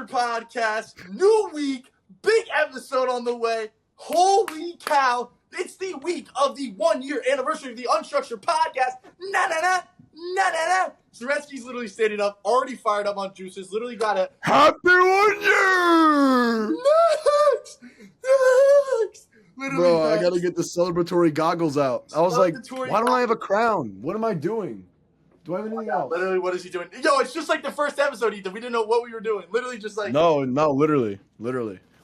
Unstructured podcast, new week, big episode on the way. Holy cow. It's the week of the 1 year anniversary of the Unstructured podcast. Zaretsky's literally standing up, already fired up on juices, literally got a happy 1 year! Next! Bro, I gotta get the celebratory goggles out. I was like, Celebratory why don't I have a crown? What am I doing? Do I have anything else? Literally, what is he doing? Yo, it's just like the first episode, Ethan. We didn't know what we were doing. Literally just like... No, literally.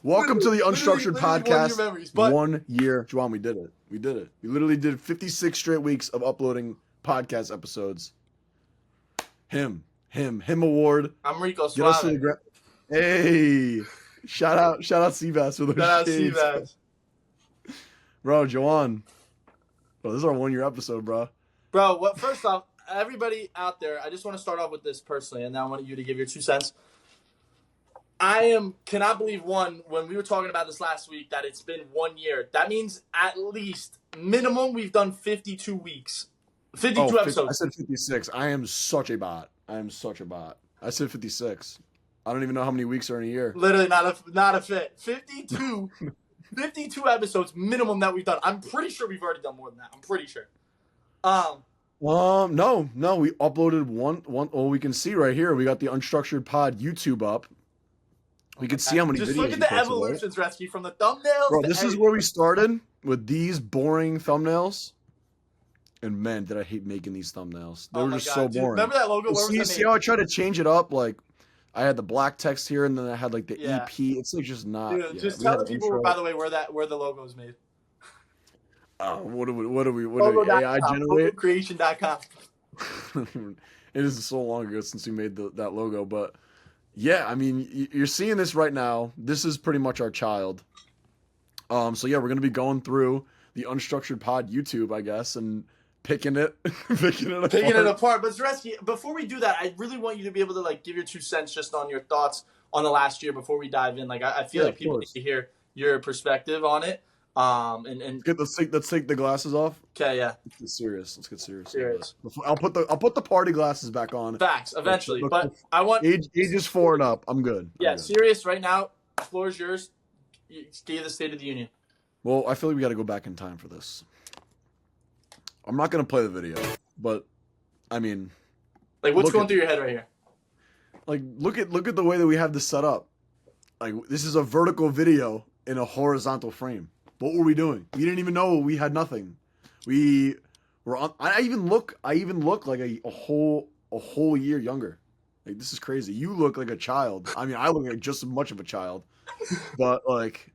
Welcome to the Unstructured podcast. 1 year memories, 1 year. Juwan, we did it. We literally did 56 straight weeks of uploading podcast episodes. Him award. I'm Rico Suave. Hey, shout out Seabass for the Shout out Seabass. Bro, Juwan. Bro, this is our 1 year episode, bro. Bro, first off, everybody out there, I just want to start off with this personally, and then I want you to give your 2 cents. Cannot believe, when we were talking about this last week, that it's been 1 year. That means at least, minimum, we've done 52 weeks. 52 episodes. I said 56. I am such a bot. I said 56. I don't even know how many weeks are in a year. Literally not a fit. 52 episodes minimum that we've done. I'm pretty sure we've already done more than that. I'm pretty sure. No, we uploaded one. Well, we can see right here. We got the Unstructured Pod YouTube up. We can see how many videos. Just look at the evolutions, Rescue, from the thumbnails. Bro, this is where we started with these boring thumbnails. And man, did I hate making these thumbnails. They were just so boring. Remember that logo? See how I tried to change it up? Like, I had the black text here, and then I had like the EP. It's like just not. Dude, just tell the people, by the way, where the logo is made. What do we AI generate? Logocreation.com. It is so long ago since we made that logo, but yeah, I mean, you're seeing this right now. This is pretty much our child. So yeah, we're gonna be going through the Unstructured Pod YouTube, I guess, and picking it apart. But Zareski, before we do that, I really want you to be able to like give your 2 cents just on your thoughts on the last year before we dive in. Like I feel like people need to hear your perspective on it. And let's take the glasses off. Okay, yeah. Let's get serious. I'll put the party glasses back on. Facts, eventually. But I want ages 4 and up. I'm good. Yeah, serious right now. The floor is yours. Give the State of the Union. Well, I feel like we got to go back in time for this. I'm not gonna play the video, but I mean, like, what's going through your head right here? Like, look at the way that we have this set up. Like, this is a vertical video in a horizontal frame. What were we doing? We didn't even know. We had nothing. We were on. I even look like a whole year younger. Like, this is crazy. You look like a child. I mean, I look like just as much of a child, but like.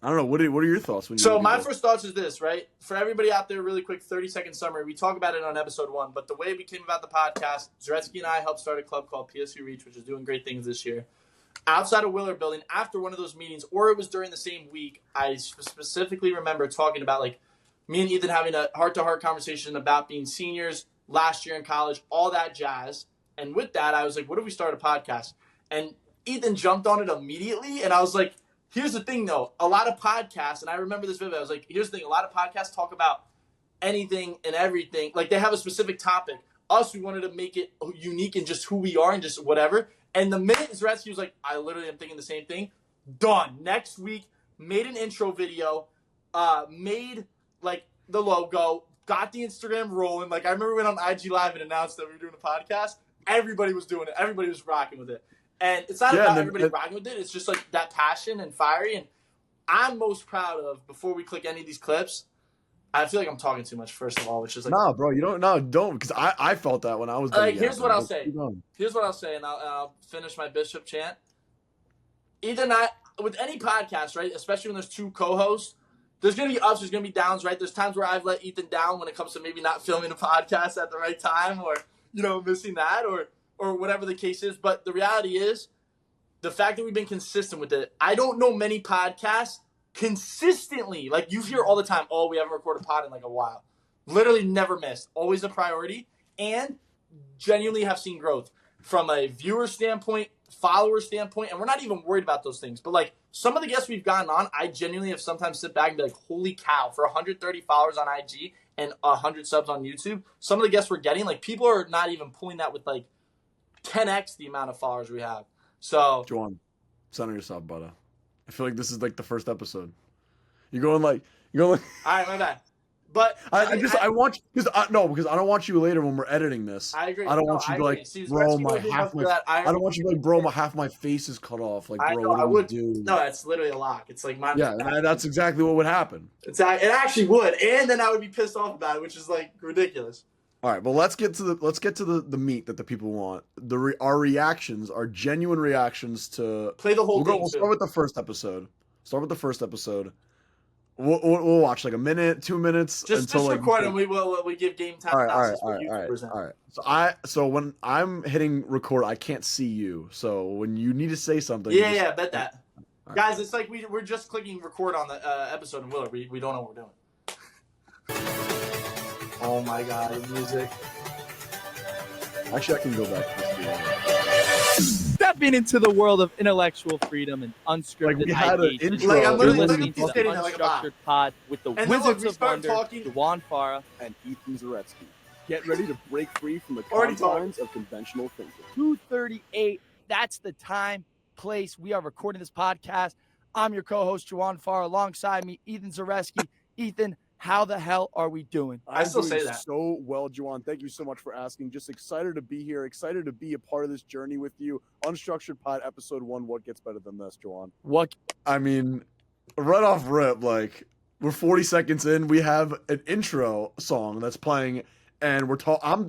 I don't know. What are your thoughts? My first thoughts is this, right? For everybody out there, really quick, 30-second summary. We talk about it on episode 1, but the way we came about the podcast, Zaretsky and I helped start a club called PSU Reach, which is doing great things this year. Outside of Willard Building, after one of those meetings, or it was during the same week, I specifically remember talking about, like, me and Ethan having a heart-to-heart conversation about being seniors last year in college, all that jazz. And with that, I was like, what if we start a podcast? And Ethan jumped on it immediately, and I was like, here's the thing, though. A lot of podcasts, and I remember this vividly, I was like, here's the thing. A lot of podcasts talk about anything and everything. Like, they have a specific topic. Us, we wanted to make it unique in just who we are and just whatever. And the minute Zaretsky was like, I literally am thinking the same thing. Done. Next week, made an intro video, made, like, the logo, got the Instagram rolling. Like, I remember we went on IG Live and announced that we were doing a podcast. Everybody was doing it. Everybody was rocking with it. And it's not about everybody rocking with it. It's just like that passion and fiery. And I'm most proud of, before we click any of these clips, I feel like I'm talking too much, first of all, which is like... Nah, bro, you don't, because I felt that when I was doing like, here's what I'll say. Here's what I'll say, and I'll finish my Bishop chant. Either not, with any podcast, right, especially when there's 2 co-hosts, there's going to be ups, there's going to be downs, right? There's times where I've let Ethan down when it comes to maybe not filming a podcast at the right time or, missing that or whatever the case is. But the reality is, the fact that we've been consistent with it, I don't know many podcasts consistently, like you hear all the time, we haven't recorded a pod in like a while. Literally never missed. Always a priority. And genuinely have seen growth from a viewer standpoint, follower standpoint, and we're not even worried about those things. But like some of the guests we've gotten on, I genuinely have sometimes sit back and be like, holy cow, for 130 followers on IG and 100 subs on YouTube, some of the guests we're getting, like people are not even pulling that with like 10x the amount of followers we have. So, Juwan, center yourself, brother. I feel like this is like the first episode. You're going like. all right, my bad. But because I don't want you later when we're editing this. I agree. I don't want you to be like, See, bro, Zaretsky would be enough for that. I don't want you to be like, bro, half my face is cut off. Like, bro, what do we do? No, that's literally a lock. It's like my. Yeah, that's exactly what would happen. It actually would, and then I would be pissed off about it, which is like ridiculous. All right, well, let's get to the meat that the people want. Our reactions, our genuine reactions to play the whole thing. We'll start with the first episode. We'll watch like a minute, 2 minutes. Just record and we give game time. All right. So when I'm hitting record, I can't see you. So when you need to say something, bet that. Right. Guys, it's like we're just clicking record on the episode and we don't know what we're doing. Oh my god, music. Actually, I can go back to this. Stepping into the world of intellectual freedom and unscripted ideation. I'm literally listening to the Unstructured Pod with the Wizards of Wonder, Juwan Farah, and Ethan Zaretsky. Get ready to break free from the confines of conventional thinking. 2:38. That's the time, place. We are recording this podcast. I'm your co-host, Juwan Farah. Alongside me, Ethan Zaretsky. Ethan, how the hell are we doing? I still say that. So well, Juwan. Thank you so much for asking. Just excited to be here. Excited to be a part of this journey with you. Unstructured Pod, episode 1. What gets better than this, Juwan? I mean, right off rip, like, we're 40 seconds in. We have an intro song that's playing, and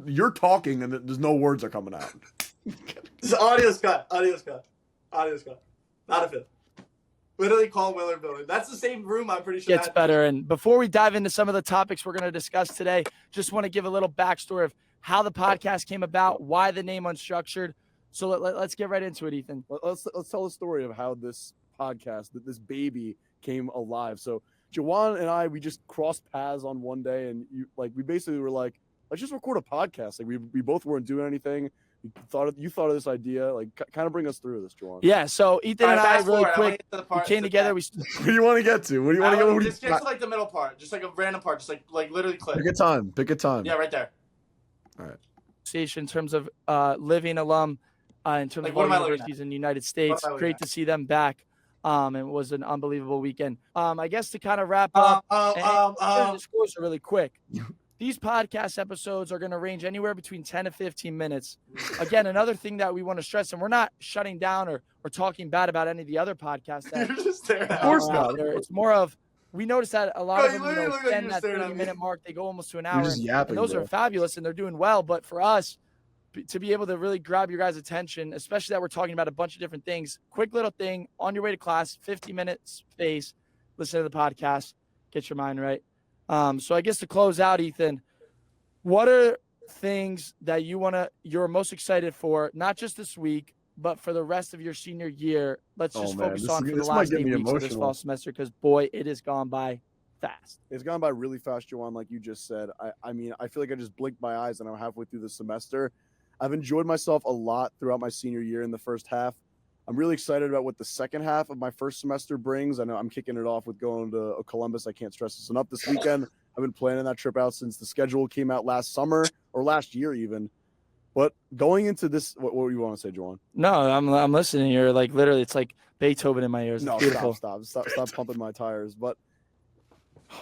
you're talking, and there's no words are coming out. This audio's cut. Not a fit. Literally call Willard Building. That's the same room, I'm pretty sure. Gets better. And before we dive into some of the topics we're going to discuss today, just want to give a little backstory of how the podcast came about, why the name Unstructured. So let's get right into it, Ethan. Let's tell the story of how this podcast, this baby, came alive. So Juwan and I, we just crossed paths on one day, and we basically were like, let's just record a podcast. Like we both weren't doing anything. You thought of this idea, like kind of bring us through this, Juwan. Yeah, so Ethan and I really quick, we came together. What do you want to get to? What do you want to get? Just get to like the middle part, just like a random part, just like literally click. Pick a time. Yeah, right there. All right. In terms of living alum, in terms of all universities in the United States, great to see them back. It was an unbelievable weekend. I guess to kind of wrap up, disclosure really quick. These podcast episodes are going to range anywhere between 10 to 15 minutes. Again, another thing that we want to stress, and we're not shutting down or talking bad about any of the other podcasts. You're just staring at It's more of, we noticed that a lot of them, extend that 30-minute mark. They go almost to an hour. And those are fabulous, and they're doing well. But for us, to be able to really grab your guys' attention, especially that we're talking about a bunch of different things, quick little thing, on your way to class, 50-minute space, listen to the podcast, get your mind right. So I guess to close out, Ethan, what are things that you're most excited for, not just this week, but for the rest of your senior year? Let's just focus on for the last 8 weeks of this fall semester, because boy, it has gone by fast. It's gone by really fast, Juwan, like you just said. I mean, I feel like I just blinked my eyes and I'm halfway through the semester. I've enjoyed myself a lot throughout my senior year in the first half. I'm really excited about what the second half of my first semester brings. I know I'm kicking it off with going to Columbus. I can't stress this enough this weekend. I've been planning that trip out since the schedule came out last summer or last year even. But going into this, what do you want to say, Juwan? No, I'm listening. You're like literally, it's like Beethoven in my ears. It's no, beautiful. Stop pumping my tires. But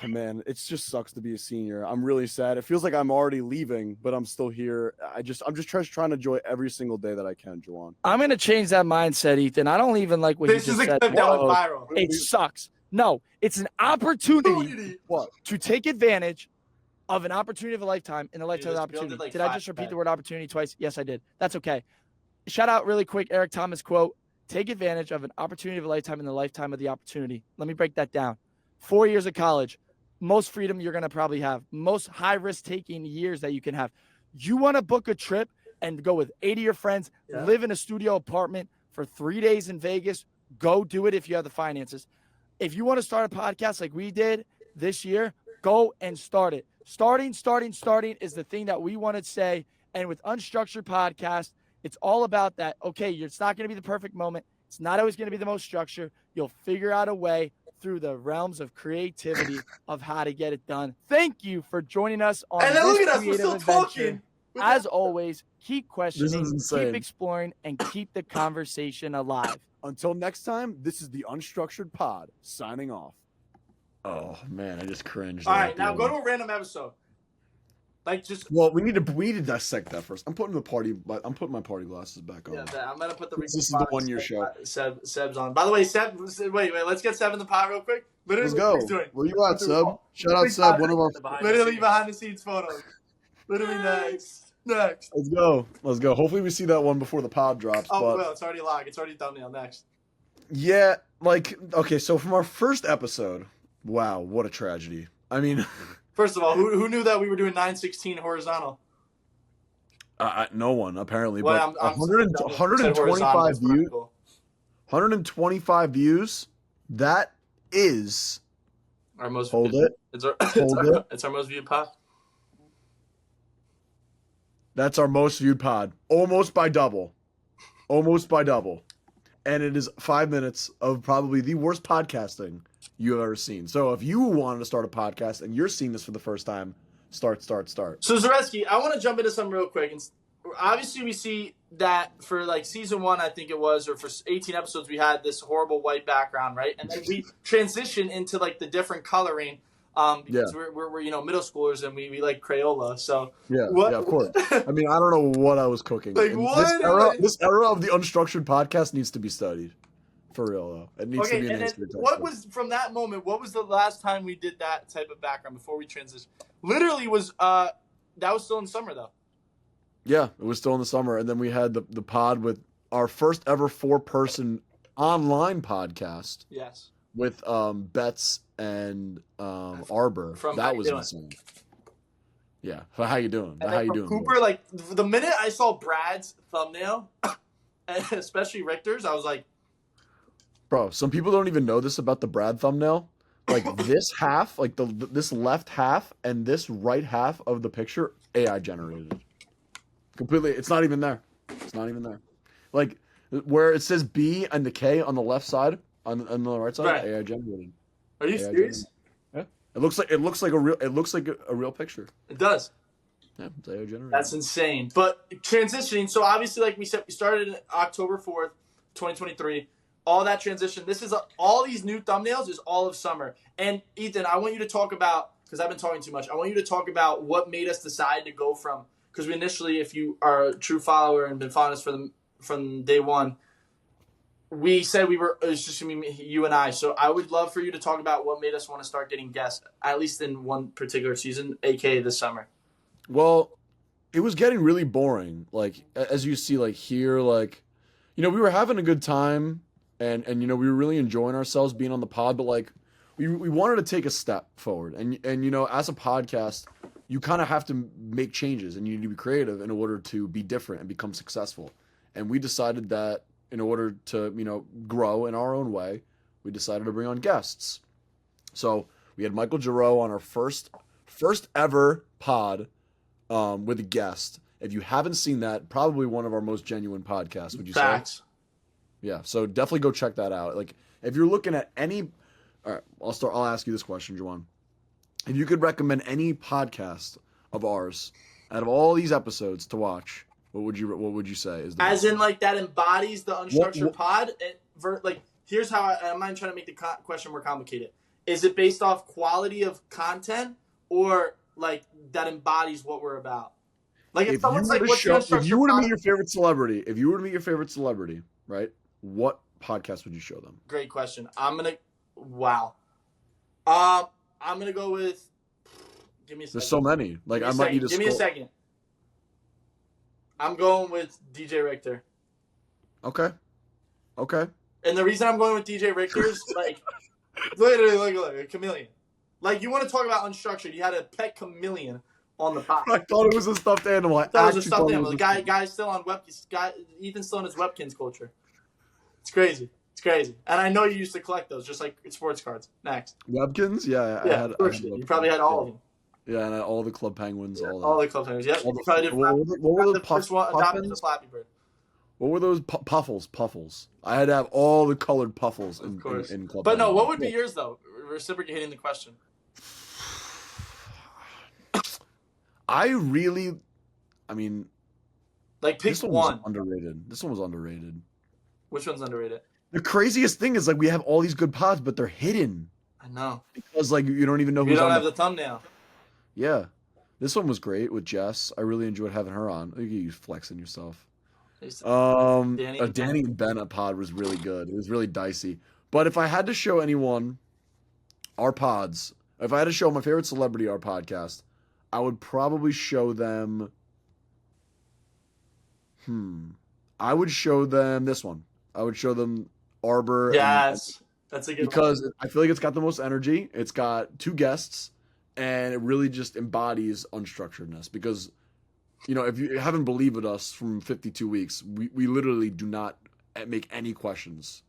oh, man, it just sucks to be a senior. I'm really sad. It feels like I'm already leaving, but I'm still here. I'm just trying to enjoy every single day that I can, Juwan. I'm gonna change that mindset, Ethan. I don't even like what you just said. This is a clip that went viral. It sucks. No, it's an opportunity to take advantage of an opportunity of a lifetime in a lifetime of opportunity. Did I just repeat the word opportunity twice? Yes, I did. That's okay. Shout out really quick, Eric Thomas quote, take advantage of an opportunity of a lifetime in the lifetime of the opportunity. Let me break that down. 4 years of college, most freedom you're going to probably have, most high risk taking years that you can have. You want to book a trip and go with 8 of your friends, live in a studio apartment for 3 days in Vegas, go do it if you have the finances. If you want to start a podcast like we did this year, go and start it. Starting is the thing that we want to say. And with Unstructured Podcast, it's all about that. Okay, it's not going to be the perfect moment. It's not always going to be the most structured. You'll figure out a way through the realms of creativity of how to get it done. Thank you for joining us on and then this look at us, we're still adventure. talking. as always, keep This questioning, is insane. keep exploring, and keep the conversation alive. Until next time, this is the Unstructured Pod signing off. Oh man, I just cringed. All right, now go to a random episode. Like just. Well, we need to dissect that first. I'm putting my party glasses back on. Yeah, I'm gonna put the. This is the 1 year show. Seb's on. By the way, Seb. Wait. Let's get Seb in the pod real quick. Literally, Let's go. Where you at, Seb? Shout out Seb, one of our literally behind the scenes photos. Literally next. Let's go. Hopefully we see that one before the pod drops. Oh, but... well, it's already live. It's already thumbnail next. Yeah, okay, so from our first episode, wow, what a tragedy. I mean, first of all, who knew that we were doing 916 horizontal? No one apparently. Well, but 125 views. Cool. 125 views. That is our most. Hold it. It's our most viewed pod. That's our most viewed pod, almost by double. And it is 5 minutes of probably the worst podcasting you have ever seen. So if you wanted to start a podcast and you're seeing this for the first time, start. So Zaretsky, I want to jump into something real quick. And obviously we see that for like season 1, I think it was, or for 18 episodes, we had this horrible white background, right? And then we transition into like the different coloring. Because we're middle schoolers and we like Crayola. So yeah, of course. I mean, I don't know what I was cooking. Like what? This era of the Unstructured podcast needs to be studied. For real though, it needs to be an history textbook. What was from that moment? What was the last time we did that type of background before we transitioned? Literally was that was still in summer though. Yeah, it was still in the summer, and then we had the pod with our first ever 4-person online podcast. Yes. With Betts and Arbor. That was insane. Yeah. So how you doing? How you doing? Cooper, boys? Like the minute I saw Brad's thumbnail, and especially Richter's, I was like, bro, some people don't even know this about the Brad thumbnail. Like this half, like this left half and this right half of the picture, AI generated. Completely. It's not even there. Like where it says B and the K on the left side. On the right side, right. AI generated. Are you serious? Yeah. It looks like a real picture. It does. Yeah, it's AI generated. That's insane. But transitioning, so obviously, like we said, we started in October 4th, 2023. All that transition. This is all these new thumbnails is all of summer. And Ethan, I want you to talk about, because I've been talking too much. I want you to talk about what made us decide to go from, because we initially, if you are a true follower and been following us from day one, we said it was just going to be you and I. So I would love for you to talk about what made us want to start getting guests, at least in one particular season, a.k.a. this summer. Well, it was getting really boring. Like, as you see, like here, like, we were having a good time and we were really enjoying ourselves being on the pod, but like we wanted to take a step forward. And as a podcast, you kind of have to make changes and you need to be creative in order to be different and become successful. And we decided that in order to, grow in our own way, we decided to bring on guests. So we had Michael Giroux on our first ever pod with a guest. If you haven't seen that, probably one of our most genuine podcasts, would you Facts. say? Yeah, so definitely go check that out. Like, if you're looking at any... All right, I'll ask you this question, Juwan. If you could recommend any podcast of ours out of all these episodes to watch... What would you say is the as in like that embodies the Unstructured pod? Like here's how I'm not trying to make the question more complicated. Is it based off quality of content or like that embodies what we're about? Like if someone's like, "What's the Unstructured pod?" If you were to meet your favorite celebrity, right? What podcast would you show them? Great question. I'm gonna go with. Give me a second. There's so many. Like I might need to. Give me a second. I'm going with DJ Richter. Okay. And the reason I'm going with DJ Richter is like, literally, look, a chameleon. Like, you want to talk about Unstructured? You had a pet chameleon on the pod. I thought it was a stuffed animal. I thought it was a stuffed animal. The guy's still on Ethan's still in his Webkins culture. It's crazy. And I know you used to collect those, just like sports cards. Next. Webkins? Yeah. Of course you probably had all of them. Yeah, and all the Club Penguins, all that. All the Club Penguins, yeah. What were the first one adopted the Flappy Bird. What were those puffles? I had to have all the colored puffles in Club Penguins. But no, what would be yours, though? Reciprocating the question. I I mean, like pick this one one. was underrated. This one was underrated. Which one's underrated? The craziest thing is like we have all these good pods, but they're hidden. I know. Because like you don't even know We who's don't on have the thumbnail. Yeah. This one was great with Jess. I really enjoyed having her on. Look at you flexing yourself. Danny and Ben pod was really good. It was really dicey. But if I had to show anyone our pods, if I had to show my favorite celebrity our podcast, I would probably show them. I would show them this one. I would show them Arbor. Yes, that's a good because one. I feel like it's got the most energy. It's got 2 guests, and it really just embodies unstructuredness. Because, you know, if you haven't believed us from 52 weeks, we literally do not make any questions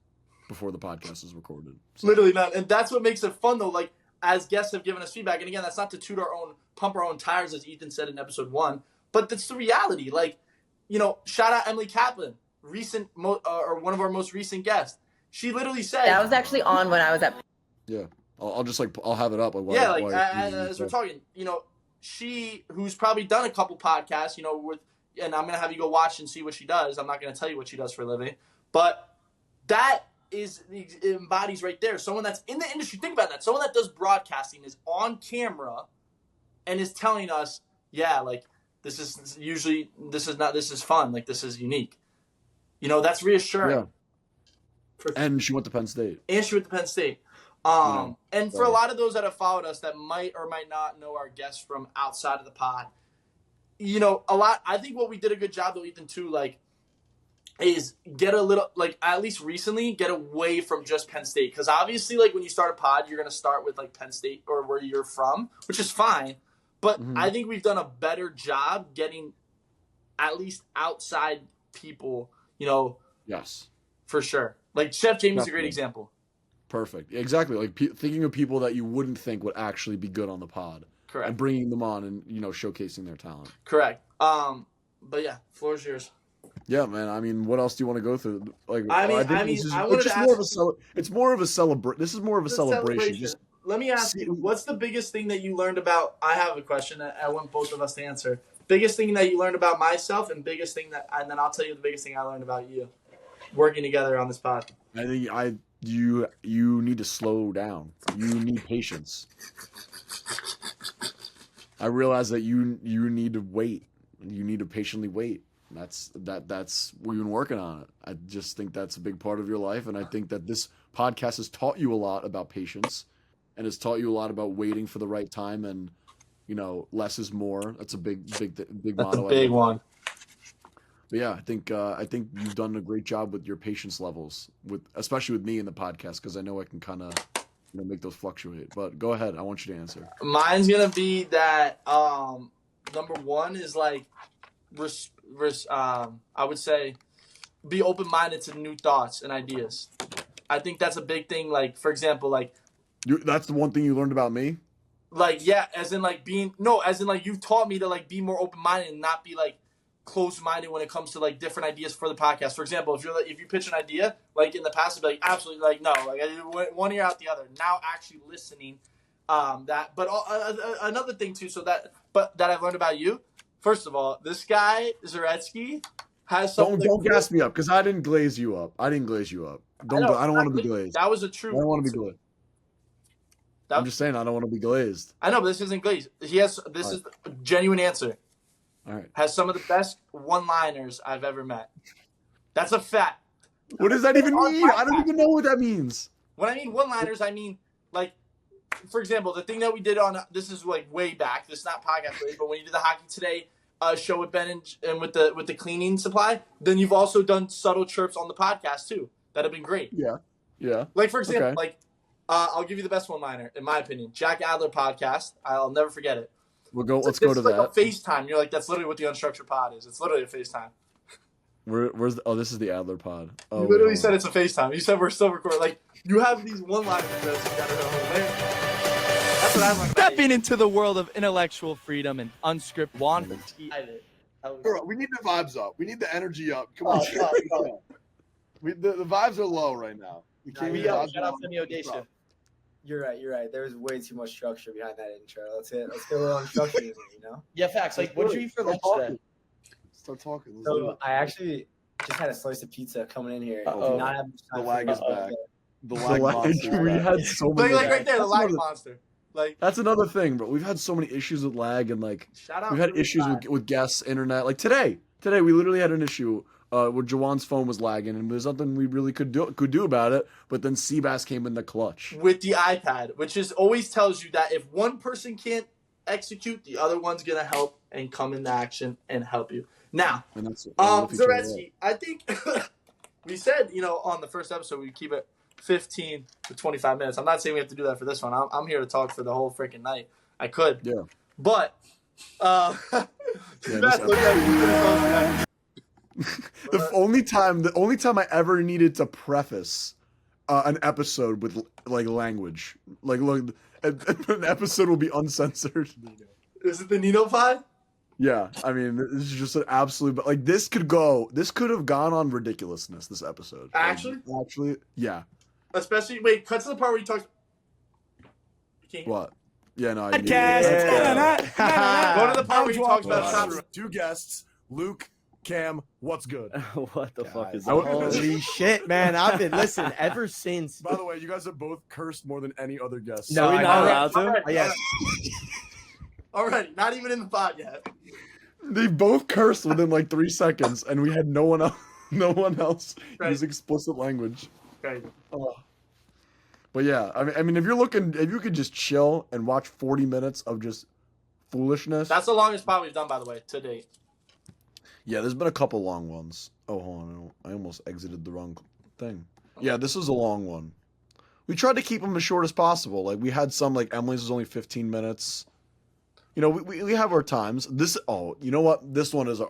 before the podcast is recorded. So. Literally not, and that's what makes it fun though. Like as guests have given us feedback, and again, that's not to pump our own tires, as Ethan said in episode 1, but that's the reality. Like, you know, shout out Emily Kaplan, or one of our most recent guests. She literally said that was actually on when I was at. Yeah, I'll just I'll have it up. As we're talking, you know, she who's probably done a couple podcasts, you know, and I'm gonna have you go watch and see what she does. I'm not gonna tell you what she does for a living, but that embodies right there. Someone that's in the industry. Think about that. Someone that does broadcasting is on camera and is telling us, yeah, like this is fun. Like this is unique. You know, that's reassuring. Yeah. And she went to Penn State. And for a lot of those that have followed us that might or might not know our guests from outside of the pod, you know, I think what we did a good job though, Ethan, too, like, is get a little, like, at least recently, get away from just Penn State. Because obviously, like, when you start a pod, you're going to start with, like, Penn State or where you're from, which is fine. But I think we've done a better job getting at least outside people, you know. Yes. For sure. Like, Chef Jamie's a great example. Perfect. Exactly. Like, thinking of people that you wouldn't think would actually be good on the pod. Correct. And bringing them on and, you know, showcasing their talent. Correct. But, yeah, floor's yours. Yeah, man. I mean, what else do you want to go through? Like, it's more of a celebration. This is more of a celebration. Just let me ask you, what's the biggest thing that you learned about? I have a question. I want both of us to answer. Biggest thing that you learned about myself, and biggest thing and then I'll tell you the biggest thing I learned about you, working together on this pod. I think you need to slow down. You need patience. I realize that you need to wait. You need to patiently wait. That's we've been working on it. I just think that's a big part of your life, and I think that this podcast has taught you a lot about patience, and has taught you a lot about waiting for the right time, and, you know, less is more. That's a big That's motto. A big one. But yeah, I think you've done a great job with your patience levels, especially with me in the podcast, because I know I can kind of, you know, make those fluctuate. But go ahead, I want you to answer. Mine's gonna be that number one is like, I would say, be open-minded to new thoughts and ideas. I think that's a big thing. Like, for example, like, that's the one thing you learned about me. Like, yeah, as in like you've taught me to like be more open-minded and not be like closed-minded when it comes to like different ideas for the podcast. For example, if you pitch an idea, like in the past, it'd be like absolutely like no, like I did one ear out the other. Now actually listening, that. But another thing too, that I've learned about you. First of all, this guy Zaretsky has something. Don't gas me up because I didn't glaze you up. I don't want to be glazed. That was a true. I don't want to be glazed. I'm just saying I don't want to be glazed. I know, but this isn't glazed. This is a genuine answer. All right. Has some of the best one-liners I've ever met. That's a fact. What does that even mean? I don't even know what that means. When I mean one-liners, I mean, like, for example, the thing that we did on, this is like way back. This is not podcast related, but when you did the Hockey Today show with Ben and with the cleaning supply, then you've also done subtle chirps on the podcast too that have been great. Yeah. Yeah. Like, for example, I'll give you the best one-liner, in my opinion. Jack Adler podcast. I'll never forget it. Let's go to that. Like a FaceTime. You're like, that's literally what the Unstructured pod is. It's literally a FaceTime. This is the Adler pod. Oh, you literally said it's a FaceTime. You said we're still recording. Like, you have these one-liners that you gotta know. That's what I learned. Stepping into the world of intellectual freedom and unscripted Juan. We need the vibes up. We need the energy up. Come on. The vibes are low right now. Shout out to Odesha. You're right. There was way too much structure behind that intro. Let's get a little unstructured, you know? Yeah, facts. Like, what did you eat for lunch today? Start talking. Let's do So it. I actually just had a slice of pizza coming in here. Uh-oh. Did not have much The time lag for is it. back. The The lag lag- monster. we is back. had so many. Like right there, the That's lag another- monster. Like That's another thing, but we've had so many issues with lag and like shout out. we've had to the issues lag. with guests, internet. Like today we literally had an issue where Jawan's phone was lagging, and there's nothing we really could do about it. But then Seabass came in the clutch. with the iPad, which is always tells you that if one person can't execute, the other one's gonna help and come into action and help you. Now, And that's lift each other up. Zaretsky, I think we said on the first episode we keep it 15 to 25 minutes. I'm not saying we have to do that for this one. I'm here to talk for the whole freaking night. I could, Yeah. but this The only time I ever needed to preface an episode with like language, like look, an episode will be uncensored. Is it the Nino pie? Yeah, I mean, this is just an absolute. But like, this could have gone on ridiculousness. This episode, Actually, yeah. Especially, wait, cut to the part where he talks. What? Yeah, no. Podcast. Go to the part where he talks about top. Two guests, Luke, Cam. What's good? What the fuck is I that? would- Holy shit, man! I've been listen ever since. By the way, you guys have both cursed more than any other guest. No, Are we I not know. allowed to? Oh, yeah. Already, not even in the pod yet. They both cursed within like 3 seconds, and we had no one else Right. use explicit language. Crazy. Oh. But yeah, I mean, if you could just chill and watch 40 minutes of just foolishness. That's the longest pod we've done, by the way, to date. Yeah, there's been a couple long ones. Oh, hold on, I almost exited the wrong thing. Yeah, this is a long one. We tried to keep them as short as possible. Like we had some, like Emily's was only 15 minutes. You know, we have our times. You know what? This one is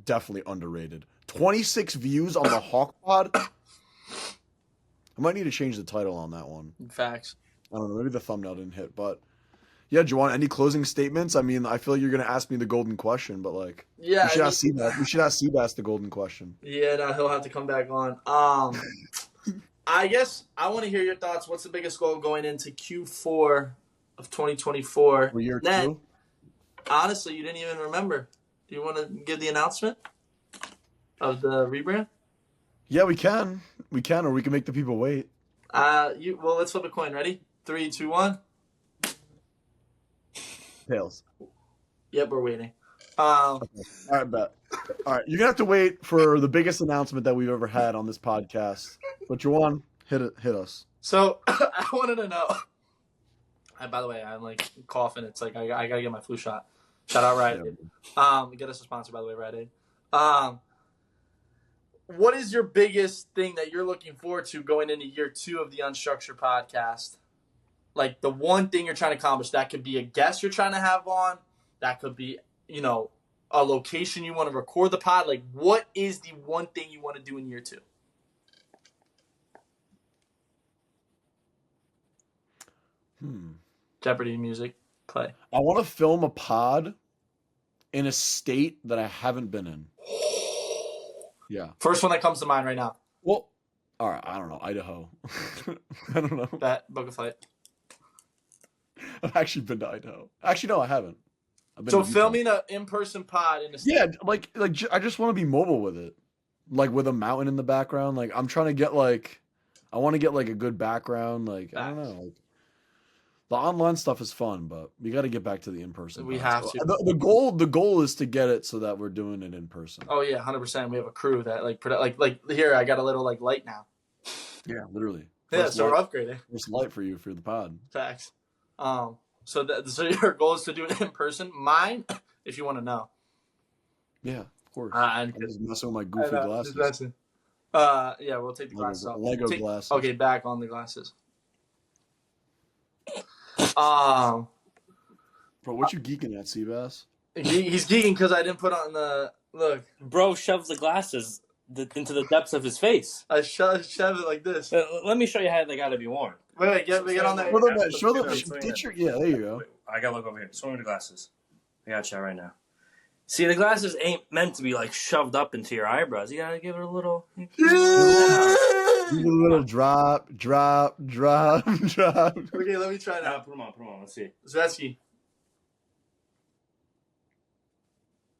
definitely underrated. 26 views on the Hawk Pod. I might need to change the title on that one. Facts. I don't know. Maybe the thumbnail didn't hit, but yeah. Juwan, any closing statements? I mean, I feel like you're gonna ask me the golden question, but like, Yeah. we should ask Seabass. We should ask Seabass the golden question. Yeah, no, he'll have to come back on. I guess I want to hear your thoughts. What's the biggest goal going into Q4 of 2024? For year Then, 2. honestly, you didn't even remember. Do you want to give the announcement of the rebrand? Yeah, we can, or we can make the people wait. Well, let's flip a coin. Ready? 3, 2, 1. Tails. Yep, we're waiting. All right, bet. All right, you're gonna have to wait for the biggest announcement that we've ever had on this podcast. But Juwan, hit us. So I wanted to know. By the way, I'm like coughing. It's like I gotta get my flu shot. Shout out Rite Aid. Get us a sponsor, by the way, Rite Aid. What is your biggest thing that you're looking forward to going into year 2 of the Unstructured podcast? Like the one thing you're trying to accomplish. That could be a guest you're trying to have on. That could be, a location you want to record the pod. Like, what is the one thing you want to do in year 2? Jeopardy music, play. I want to film a pod in a state that I haven't been in. Yeah. First one that comes to mind right now. Well, all right. I don't know. Idaho. I don't know. That book a flight. I've actually been to Idaho. Actually, no, I haven't. I've been So to Utah. filming an in-person pod in a state. Yeah, like I just want to be mobile with it, like with a mountain in the background. Like I'm trying to get I want to get like a good background. Like I don't know. Like, the online stuff is fun, but we got to get back to the in-person. We pods. have to. The goal is to get it so that we're doing it in person. Oh yeah, 100%. We have a crew that like here. I got a little like light now. Yeah, literally. Yeah, First so we're light- upgrading. First light for you for the pod. Facts. So your goal is to do it in person. Mine, if you want to know. Yeah, of course. I'm I'm just messing with my goofy glasses. Yeah, we'll take the glasses off. Lego glasses. Okay, back on the glasses. Bro, what you geeking at, Seabass? he's geeking because I didn't put on the look. Bro shoves the glasses into the depths of his face. I shove it like this. Let me show you how they gotta be worn. Wait, get on that. Show them. Yeah, there you go. I gotta look over here. Show me the glasses. I got you right now. See, the glasses ain't meant to be like shoved up into your eyebrows. You gotta give it a little. Give it a little drop. Okay, let me try Now now. put them on. Let's see. Zvetsky.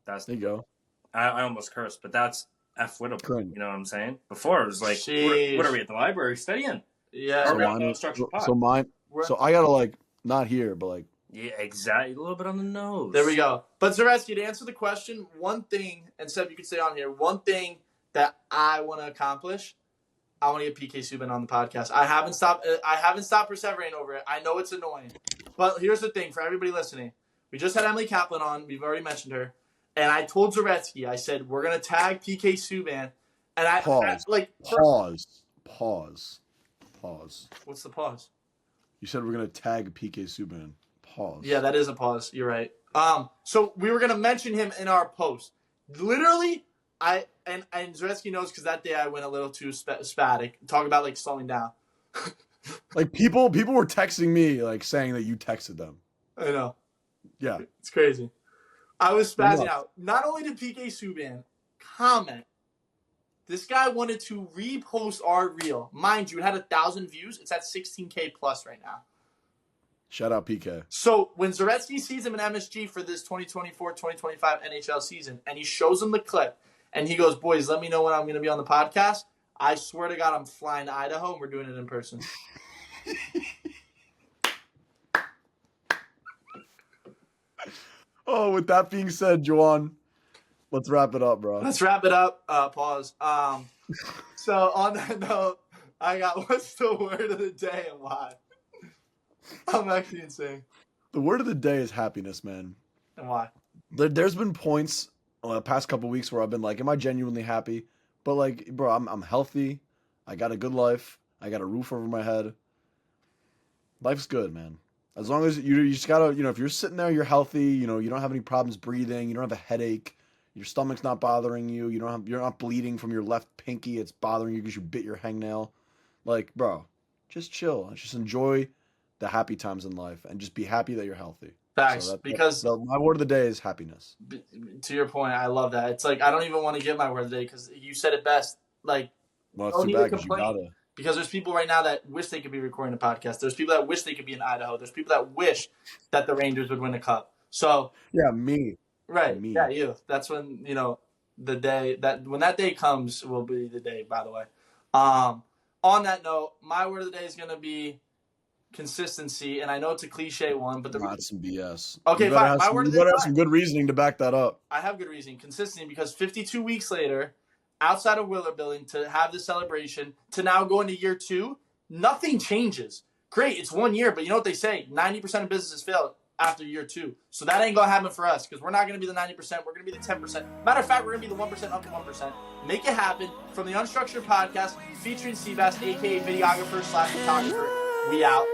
That's There you go. I almost cursed, but that's F-wittable. Good. You know what I'm saying? Before it was like, what are we at the library studying? Yeah. So Or mine, Unstructured pod. so mine, so I gotta like not here, but like Yeah, exactly. A little bit on the nose. There we go. But Zaretsky, to answer the question, one thing, and Seb, you could stay on here. One thing that I want to accomplish, I want to get PK Subban on the podcast. I haven't stopped perseverating over it. I know it's annoying, but here's the thing for everybody listening. We just had Emily Kaplan on. We've already mentioned her, and I told Zaretsky, I said we're gonna tag PK Subban, and pause. Pause. What's the pause? You said we're gonna tag PK Subban. Pause. Yeah, that is a pause. You're right. So we were gonna mention him in our post. Literally, and Zaretsky knows because that day I went a little too spatic. Talk about like slowing down. Like people were texting me like saying that you texted them. I know. Yeah, It's crazy. I was spazzing out. Not only did PK Subban comment, this guy wanted to repost our reel. Mind you, it had 1,000 views. It's at 16K plus right now. shout out PK. So when Zaretsky sees him in MSG for this 2024-2025 NHL season, and he shows him the clip, and he goes, boys, let me know when I'm going to be on the podcast, I swear to God, I'm flying to Idaho, and we're doing it in person. Oh, with that being said, Juwan, let's wrap it up, bro. Let's wrap it up. Pause. So on that note, I got what's the word of the day and why? I'm actually insane. The word of the day is happiness, man. And why? There's been points the past couple weeks where I've been like, am I genuinely happy? But like, bro, I'm healthy. I got a good life. I got a roof over my head. Life's good, man. As long as you just gotta, if you're sitting there, you're healthy, you don't have any problems breathing, you don't have a headache, your stomach's not bothering you, you're not bleeding from your left pinky, it's bothering you because you bit your hangnail. Like, bro, just chill. Just enjoy the happy times in life and just be happy that you're healthy. Facts. So my word of the day is happiness. To your point, I love that. It's like I don't even want to give my word of the day because you said it best. Like, well, it's too bad because you gotta. Because there's people right now that wish they could be recording a podcast. There's people that wish they could be in Idaho. There's people that wish that the Rangers would win a cup. So yeah, me. Right. Me. Yeah, you. That's when the day when that day comes will be the day. By the way, on that note, my word of the day is gonna be consistency, and I know it's a cliche one, but not some BS. Okay, fine. My word of the day. You better have some good reasoning to back that up. I have good reasoning. Consistency because 52 weeks later, outside of Willer Building, to have this celebration, to now go into year 2, nothing changes. Great, it's 1 year, but you know what they say? 90% of businesses fail after year 2. So that ain't going to happen for us because we're not going to be the 90%. We're going to be the 10%. Matter of fact, we're going to be the 1% of the 1%. Make it happen from the Unstructured podcast featuring Seabass, a.k.a. videographer/photographer. We out.